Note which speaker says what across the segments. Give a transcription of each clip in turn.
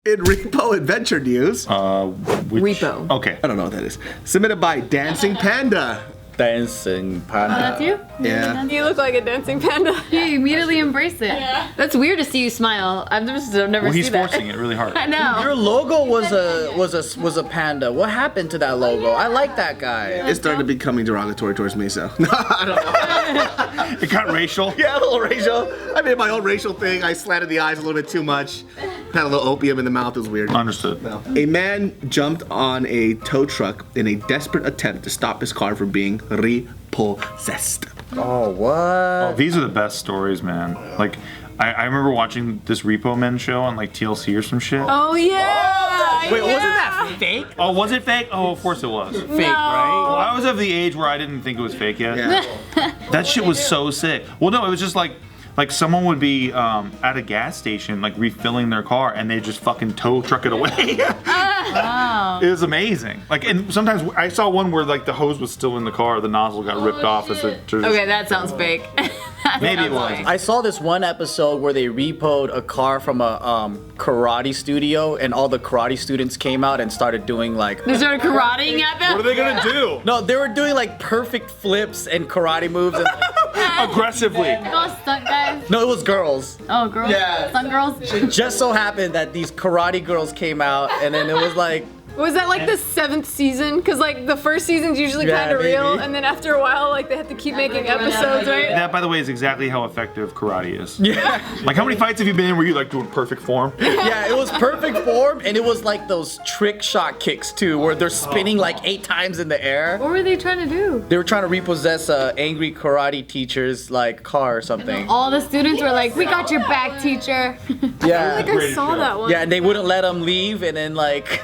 Speaker 1: In Repo Adventure News.
Speaker 2: Repo.
Speaker 1: Okay. I don't know what that is. Submitted by Dancing Panda.
Speaker 3: Dancing panda.
Speaker 4: Oh, that's you?
Speaker 1: Yeah.
Speaker 5: You look like a dancing panda.
Speaker 4: You immediately embrace it.
Speaker 5: Yeah.
Speaker 4: That's weird to see you smile. I've never seen that.
Speaker 6: Well, he's forcing it really hard.
Speaker 4: I know.
Speaker 3: Your logo was a panda. What happened to that logo? I like that guy.
Speaker 1: It's starting to becoming derogatory towards me, so. No, I don't know.
Speaker 6: It got racial.
Speaker 1: Yeah, a little racial. I made my own racial thing. I slanted the eyes a little bit too much. Had a little opium in the mouth. It was weird.
Speaker 6: Understood.
Speaker 1: No. A man jumped on a tow truck in a desperate attempt to stop his car from being repossessed.
Speaker 3: Oh, what?
Speaker 6: Oh, these are the best stories, man. Like, I remember watching this Repo Men show on like TLC or some shit.
Speaker 5: Oh yeah.
Speaker 3: Wait, wasn't that fake?
Speaker 6: Oh, was it fake? Oh, of course it was.
Speaker 3: Fake, right?
Speaker 6: Well, I was of the age where I didn't think it was fake yet.
Speaker 1: Yeah.
Speaker 6: That shit was so sick. Well, no, it was just like someone would be at a gas station, like refilling their car, and they just fucking tow truck it away.
Speaker 4: Wow.
Speaker 6: It was amazing. Like, and sometimes I saw one where like the hose was still in the car, the nozzle got ripped off as it.
Speaker 4: Okay, that sounds fake.
Speaker 6: Maybe it was.
Speaker 3: I saw this one episode where they repoed a car from a karate studio, and all the karate students came out and started doing like.
Speaker 4: They started karateing at them?
Speaker 6: What are they gonna do?
Speaker 3: No, they were doing like perfect flips and karate moves. And, like,
Speaker 6: Aggressively.
Speaker 4: All stunt guys?
Speaker 3: no, it was girls.
Speaker 4: Oh, girls?
Speaker 3: Yeah.
Speaker 4: Stunt girls?
Speaker 3: It just so happened that these karate girls came out, and then it was like.
Speaker 5: Was that like the 7th season? Because like the first season's usually
Speaker 3: Yeah,
Speaker 5: kind of real,
Speaker 3: maybe.
Speaker 5: and then after a while, like they have to keep making episodes, right?
Speaker 6: That, by the way, is exactly how effective karate is.
Speaker 3: Yeah.
Speaker 6: Like, how many fights have you been in where you like doing perfect form?
Speaker 3: Yeah, it was perfect form, and it was like those trick shot kicks too, where they're spinning like 8 times in the air.
Speaker 4: What were they trying to do?
Speaker 3: They were trying to repossess angry karate teacher's like car or something.
Speaker 4: All the students were like, we got your back, teacher.
Speaker 3: Yeah.
Speaker 5: I think I saw that one.
Speaker 3: Yeah, and they wouldn't let them leave, and then like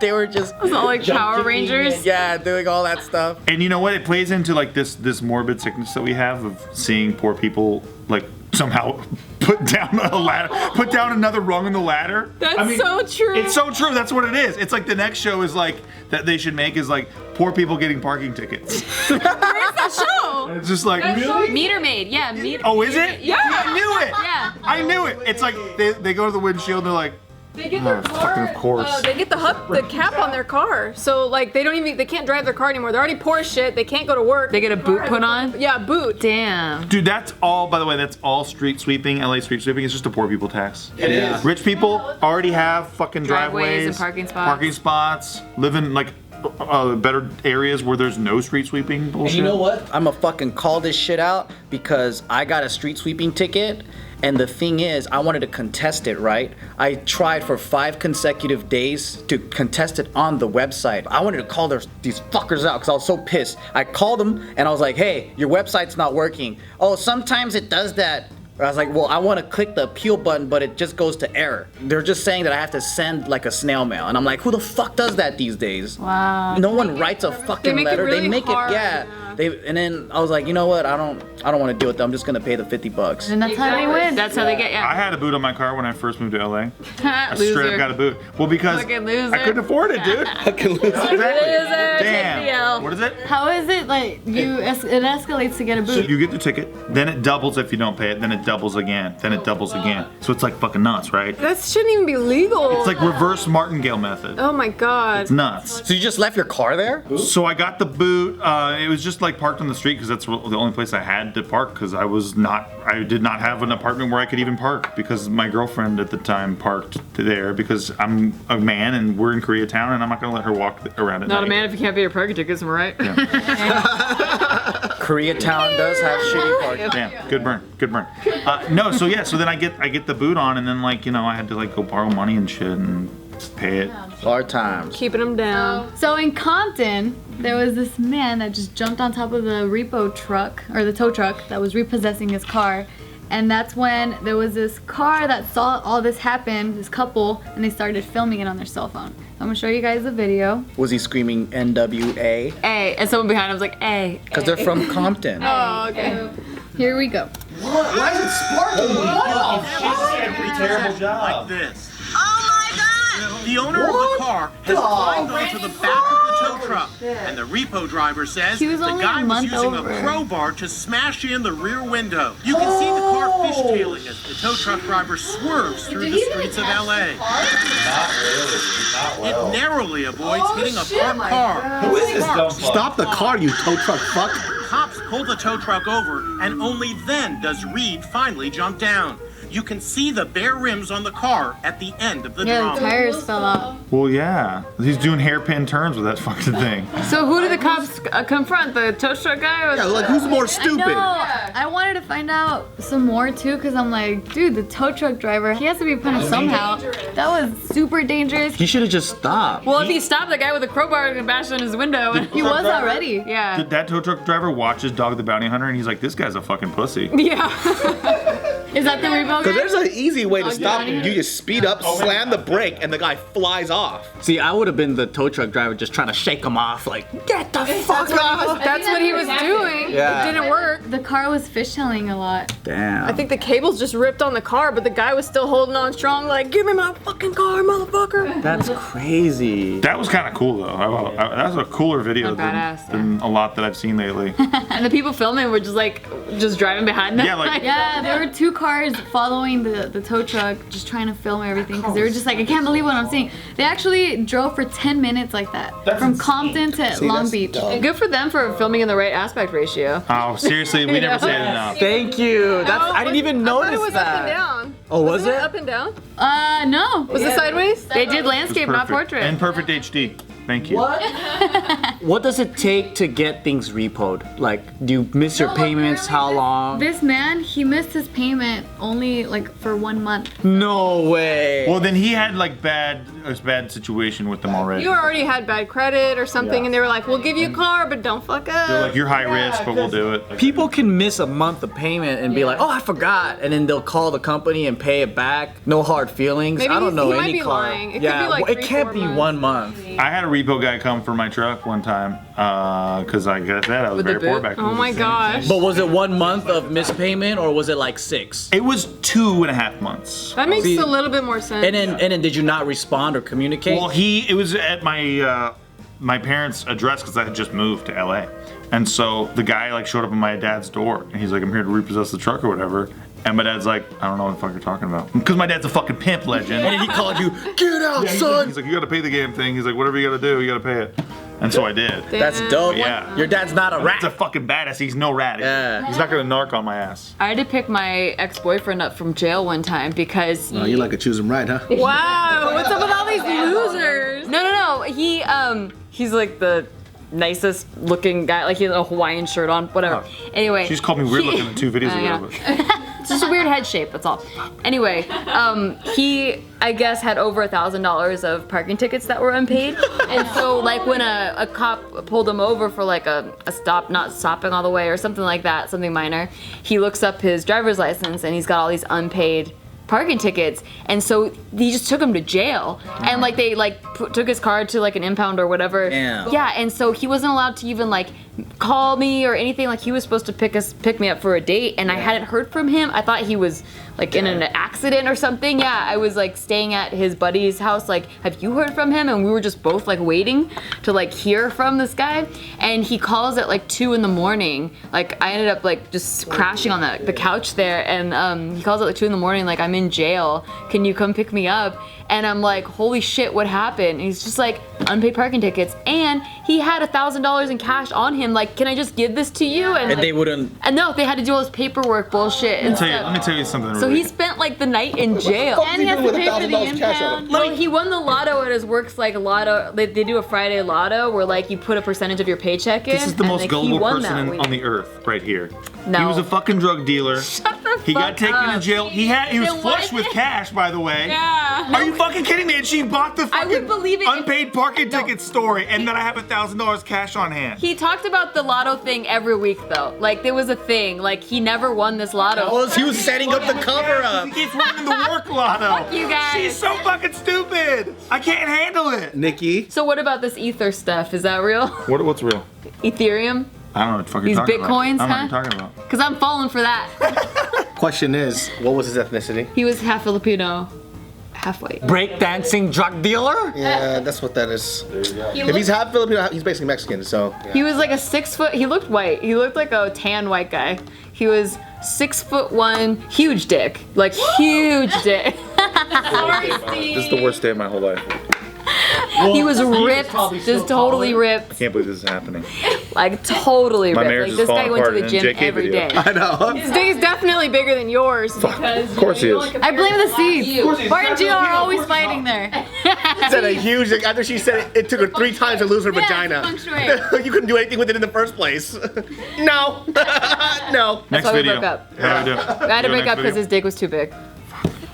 Speaker 3: they were just
Speaker 4: All like Power Rangers.
Speaker 3: yeah, doing all that stuff.
Speaker 6: And you know what? It plays into like this morbid sickness that we have of seeing poor people like somehow put down a ladder, put down another rung in the ladder.
Speaker 5: That's so true.
Speaker 6: It's so true. That's what it is. It's like the next show is like that they should make is like poor people getting parking tickets.
Speaker 5: Where's that show?
Speaker 6: It's just like
Speaker 4: Meter Maid, yeah. Meter.
Speaker 6: oh, is it?
Speaker 4: Yeah.
Speaker 6: I knew it.
Speaker 4: Yeah.
Speaker 6: I knew it. It's like they go to the windshield and they're like.
Speaker 5: They get their car.
Speaker 6: Fucking of course.
Speaker 5: They get the cap on their car, so like they can't drive their car anymore. They're already poor as shit. They can't go to work.
Speaker 4: They get a boot put on?
Speaker 5: Yeah, boot.
Speaker 4: Damn.
Speaker 6: Dude, that's all, by the way, that's all street sweeping, LA street sweeping. It's just a poor people tax.
Speaker 1: It is.
Speaker 6: Rich people already have fucking
Speaker 4: Driveways
Speaker 6: driveways,
Speaker 4: and parking spots.
Speaker 6: live in like better areas where there's no street sweeping bullshit.
Speaker 3: And you know what? I'm gonna fucking call this shit out because I got a street sweeping ticket. And the thing is, I wanted to contest it, right? I tried for 5 consecutive days to contest it on the website. I wanted to call these fuckers out because I was so pissed. I called them and I was like, hey, your website's not working. Oh, sometimes it does that. I was like, well, I want to click the appeal button, but it just goes to error. They're just saying that I have to send like a snail mail. And I'm like, who the fuck does that these days?
Speaker 4: Wow.
Speaker 3: No one writes a fucking
Speaker 5: make it
Speaker 3: letter.
Speaker 5: really
Speaker 3: They make
Speaker 5: hard,
Speaker 3: it, yeah. And then I was like, you know what? I don't want to deal with them. I'm just gonna pay the $50.
Speaker 4: And that's how they win. That's how they get,
Speaker 6: I
Speaker 4: yeah.
Speaker 6: had a boot on my car when I first moved to LA. I straight
Speaker 4: Loser.
Speaker 6: up got a boot. Well, because
Speaker 4: Fucking loser.
Speaker 6: I couldn't afford it, dude.
Speaker 1: Fucking loser.
Speaker 6: Exactly.
Speaker 4: Loser,
Speaker 6: Damn.
Speaker 4: JPL.
Speaker 6: What is it?
Speaker 4: How is it like it escalates to get a
Speaker 6: So
Speaker 4: boot?
Speaker 6: you get the ticket, then it doubles if you don't pay it, then it doubles again, then it doubles again. So it's like fucking nuts, right?
Speaker 5: That shouldn't even be legal.
Speaker 6: It's like reverse martingale method.
Speaker 5: Oh my god.
Speaker 6: It's nuts.
Speaker 3: So you just left your car there?
Speaker 6: So I got the boot. It was just like parked on the street because that's the only place I had to park because I did not have an apartment where I could even park because my girlfriend at the time parked there because I'm a man and we're in Koreatown and I'm not gonna let her walk around at night.
Speaker 4: Not a man if you can't pay your parking tickets, am I right?
Speaker 3: Koreatown does have shitty parking.
Speaker 6: Damn, good burn. No, so yeah, so then I get the boot on and then like, you know, I had to like go borrow money and shit and pay it.
Speaker 3: Hard times.
Speaker 5: Keeping them down.
Speaker 4: So in Compton, there was this man that just jumped on top of the repo truck, or the tow truck, that was repossessing his car. And that's when there was this car that saw all this happen, this couple, and they started filming it on their cell phone. So I'm gonna show you guys the video.
Speaker 3: Was he screaming NWA?
Speaker 4: A, and someone behind him was like, A.
Speaker 3: Because they're from Compton.
Speaker 5: Oh, okay.
Speaker 4: Here we go.
Speaker 1: What? Why is it sparkling? What?
Speaker 6: Every terrible job. Like this.
Speaker 7: Oh my god! The owner of the car has climbed onto the back of the tow truck, and the repo driver says
Speaker 4: He was
Speaker 7: the
Speaker 4: only
Speaker 7: guy
Speaker 4: a
Speaker 7: was
Speaker 4: month
Speaker 7: using
Speaker 4: over.
Speaker 7: a crowbar to smash in the rear window. You can see the car fishtailing as the tow truck driver swerves through the streets of LA. It narrowly avoids hitting a parked car.
Speaker 1: Who is this dumb fuck? Stop the car, you tow truck fuck.
Speaker 7: Cops pull the tow truck over, and only then does Reed finally jump down. You can see the bare rims on the car at the end of the
Speaker 4: Yeah,
Speaker 7: drama.
Speaker 4: the tires fell off.
Speaker 6: Well, yeah. He's doing hairpin turns with that fucking thing.
Speaker 5: So who did the cops confront? The tow truck guy? Or
Speaker 1: Yeah, like who's more stupid?
Speaker 4: No, I wanted to find out some more too, because I'm like, dude, the tow truck driver, he has to be punished somehow. That was super dangerous.
Speaker 3: He should have just stopped.
Speaker 5: Well, if he stopped the guy with a crowbar and bashed on his window.
Speaker 4: He was already.
Speaker 5: Yeah.
Speaker 6: Did that tow truck driver watches Dog the Bounty Hunter and he's like, this guy's a fucking pussy.
Speaker 5: Yeah.
Speaker 4: Is that the repo
Speaker 1: Because
Speaker 4: guy?
Speaker 1: there's an easy way to
Speaker 4: Oh,
Speaker 1: stop
Speaker 4: yeah.
Speaker 1: him. You just speed up, slam the brake, and the guy flies off.
Speaker 3: See, I would have been the tow truck driver just trying to shake him off, like, get the fuck off.
Speaker 5: That's what he was doing.
Speaker 3: Yeah.
Speaker 5: It didn't work.
Speaker 4: The car was fishtailing a lot.
Speaker 3: Damn.
Speaker 5: I think the cables just ripped on the car, but the guy was still holding on strong, like, give me my fucking car, motherfucker.
Speaker 3: That's crazy.
Speaker 6: That was kind of cool though. That was a cooler video
Speaker 5: Badass,
Speaker 6: than a lot that I've seen lately.
Speaker 5: And the people filming were just driving behind them.
Speaker 6: Yeah, like-
Speaker 4: Yeah, there were two cars following the tow truck, just trying to film everything, because they were just like, I can't believe what I'm seeing. They actually drove for 10 minutes like that, from Compton to Long Beach.
Speaker 5: And good for them for filming in the right aspect ratio.
Speaker 6: Oh, seriously, we never said enough.
Speaker 3: Thank you. I didn't even
Speaker 5: I thought
Speaker 3: notice
Speaker 5: it was
Speaker 3: that.
Speaker 5: up and down.
Speaker 3: Oh, was
Speaker 5: Wasn't
Speaker 3: it?
Speaker 5: up and down?
Speaker 4: No.
Speaker 5: Was it sideways? They did landscape, not
Speaker 6: Perfect.
Speaker 5: portrait.
Speaker 6: And perfect HD. Thank you.
Speaker 3: What does it take to get things repoed? Like, do you miss your payments? How long?
Speaker 4: This man, he missed his payment only like for 1 month.
Speaker 3: No way.
Speaker 6: Well, then he had like a bad situation with them already.
Speaker 5: You already had bad credit or something, and they were like, we'll give you a car, but don't fuck up.
Speaker 6: They're like, you're high risk, but we'll do it.
Speaker 3: People can miss a month of payment and be like, oh, I forgot. And then they'll call the company and pay it back. No hard feelings.
Speaker 5: Maybe
Speaker 3: I don't know
Speaker 5: he might
Speaker 3: any
Speaker 5: be
Speaker 3: car.
Speaker 5: lying. It could
Speaker 3: yeah,
Speaker 5: be like
Speaker 3: it
Speaker 5: 3-4
Speaker 3: can't be
Speaker 5: months.
Speaker 3: 1 month.
Speaker 6: I had a repo guy come for my truck one time because I got that. I was
Speaker 5: With the
Speaker 6: very poor
Speaker 5: boot?
Speaker 6: back then.
Speaker 5: Oh my gosh.
Speaker 3: But was it 1 month of missed payment or was it like 6?
Speaker 6: It was 2.5 months.
Speaker 5: That makes
Speaker 3: See-
Speaker 5: a little bit more sense.
Speaker 3: And then did you not respond or communicate?
Speaker 6: Well, it was at my my parents' address because I had just moved to LA, and so the guy like showed up at my dad's door and he's like, I'm here to repossess the truck or whatever. And my dad's like, I don't know what the fuck you're talking about. Because my dad's a fucking pimp legend.
Speaker 3: and then he called you, get out, son.
Speaker 6: He's like, you gotta pay the damn thing. He's like, whatever you gotta do, you gotta pay it. And so I did.
Speaker 3: That's dope.
Speaker 6: Yeah.
Speaker 3: Your dad's not a rat.
Speaker 6: He's a fucking badass. He's no rat.
Speaker 3: Yeah.
Speaker 6: He's not gonna narc on my ass.
Speaker 2: I had to pick my ex-boyfriend up from jail one time because
Speaker 1: Oh, you like to choose him right, huh?
Speaker 5: wow, what's up with all these losers?
Speaker 2: no, he's like the nicest looking guy, like he has a Hawaiian shirt on, whatever. Anyway,
Speaker 6: She's called me weird looking in 2 videos
Speaker 2: yeah.
Speaker 6: ago. But
Speaker 2: it's just a weird head shape, that's all. Anyway, he, I guess, had over $1,000 of parking tickets that were unpaid. And so, like, when a cop pulled him over for, like, a stop, not stopping all the way or something like that, something minor, he looks up his driver's license and he's got all these unpaid parking tickets, and so he just took him to jail, and like they like took his card to like an impound or whatever.
Speaker 3: Damn.
Speaker 2: Yeah, and so he wasn't allowed to even like call me or anything. Like he was supposed to pick me up for a date, and I hadn't heard from him. I thought he was like in an accident or something. Yeah, I was like staying at his buddy's house. Like, have you heard from him? And we were just both like waiting to like hear from this guy, and he calls at like 2 in the morning. Like I ended up like just crashing on the couch there, and he calls at like 2 in the morning. Like, I'm in jail. Can you come pick me up? And I'm like, holy shit, what happened? And he's just like, unpaid parking tickets, and he had $1,000 in cash on him. Like, can I just give this to you? And like,
Speaker 3: they wouldn't.
Speaker 2: And no, they had to do all this paperwork bullshit and stuff.
Speaker 6: let me tell you something.
Speaker 2: So
Speaker 6: really.
Speaker 2: he spent like the night in jail.
Speaker 4: And he has to pay for the impound.
Speaker 2: Well, he won the lotto at his works, like a lotto. They do a Friday lotto where like you put a percentage of your paycheck in.
Speaker 6: This is the
Speaker 2: and,
Speaker 6: most
Speaker 2: like, he
Speaker 6: gullible
Speaker 2: won
Speaker 6: person
Speaker 2: that week.
Speaker 6: on the earth, right here.
Speaker 2: No.
Speaker 6: He was a fucking drug dealer.
Speaker 2: Shut the
Speaker 6: He got
Speaker 2: fuck
Speaker 6: taken
Speaker 2: up.
Speaker 6: to jail. He was
Speaker 2: Then
Speaker 6: flush
Speaker 2: what?
Speaker 6: with cash, by the way.
Speaker 2: Yeah.
Speaker 6: Are you fucking kidding me? And she bought the
Speaker 2: I would
Speaker 6: fucking
Speaker 2: believe it if-
Speaker 6: unpaid parking ticket story, and then I have $1,000 cash on hand.
Speaker 2: He talked about the lotto thing every week though. Like there was a thing. Like he never won this lotto.
Speaker 3: Well, he was setting up the cover up.
Speaker 6: He keeps running the work lotto.
Speaker 2: Fuck you guys.
Speaker 6: She's so fucking stupid. I can't handle it.
Speaker 1: Nikki,
Speaker 2: So what about this ether stuff? Is that real?
Speaker 6: What's real?
Speaker 2: Ethereum?
Speaker 6: I don't know what the fuck
Speaker 2: These
Speaker 6: you're talking
Speaker 2: bitcoins,
Speaker 6: about. I don't know
Speaker 2: huh?
Speaker 6: what you're talking about.
Speaker 2: Cause I'm falling for that.
Speaker 1: question is, what was his ethnicity?
Speaker 2: He was half Filipino, half white.
Speaker 3: Breakdancing drug dealer?
Speaker 1: Yeah, that's what that is.
Speaker 2: He
Speaker 1: If
Speaker 2: looked,
Speaker 1: he's half Filipino, he's basically Mexican, so.
Speaker 2: he was like a 6 foot, he looked white. He looked like a tan white guy. He was 6'1", huge dick. Like huge dick.
Speaker 6: This is the worst day of my whole life.
Speaker 2: He was ripped, just totally ripped.
Speaker 6: I can't believe this is happening.
Speaker 2: Like totally
Speaker 6: My
Speaker 2: ripped.
Speaker 6: marriage
Speaker 2: Like
Speaker 6: is
Speaker 2: this guy
Speaker 6: falling
Speaker 2: went to
Speaker 6: apart
Speaker 2: the
Speaker 6: in
Speaker 2: gym
Speaker 6: JK
Speaker 2: every
Speaker 6: video.
Speaker 2: day.
Speaker 1: I know.
Speaker 5: His dick is definitely bigger than yours because
Speaker 6: Of course he is.
Speaker 4: I blame the seeds. Bart and Gio are always fighting there.
Speaker 1: Said a huge, after she said it took her 3 times to lose her vagina.
Speaker 4: feng shui.
Speaker 1: You couldn't do anything with it in the first place. No. No.
Speaker 6: Next
Speaker 2: why we
Speaker 6: video.
Speaker 2: broke up.
Speaker 6: How do we do?
Speaker 2: I had to break up because his dick was too big.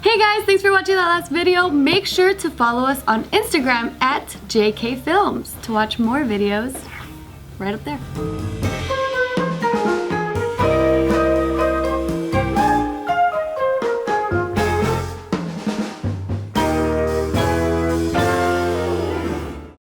Speaker 4: Hey guys, thanks for watching that last video. Make sure to follow us on Instagram at JK Films to watch more videos right up there.